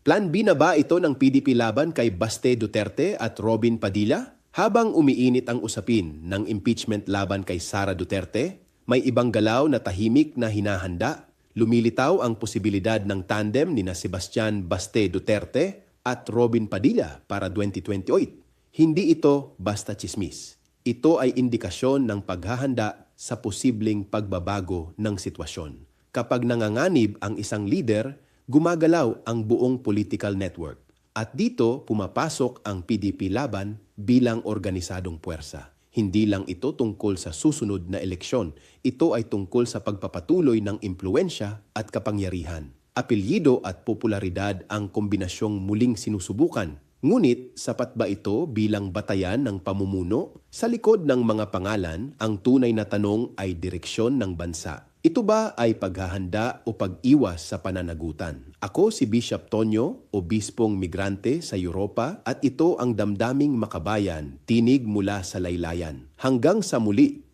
Plan B na ba ito ng PDP laban kay Baste Duterte at Robin Padilla? Habang umiinit ang usapin ng impeachment laban kay Sara Duterte, may ibang galaw na tahimik na hinahanda. Lumilitaw ang posibilidad ng tandem ni na Sebastian Baste Duterte at Robin Padilla para 2028. Hindi ito basta tsismis. Ito ay indikasyon ng paghahanda sa posibleng pagbabago ng sitwasyon. Kapag nanganganib ang isang leader, gumagalaw ang buong political network. At dito pumapasok ang PDP laban bilang organisadong puwersa. Hindi lang ito tungkol sa susunod na eleksyon. Ito ay tungkol sa pagpapatuloy ng impluensya at kapangyarihan. Apelyido at popularidad ang kombinasyong muling sinusubukan. Ngunit sapat ba ito bilang batayan ng pamumuno? Sa likod ng mga pangalan, ang tunay na tanong ay direksyon ng bansa. Ito ba ay paghahanda o pag-iwas sa pananagutan? Ako si Bishop Tonyo, obispong migrante sa Europa, at ito ang Damdaming Makabayan, tinig mula sa laylayan. Hanggang sa muli!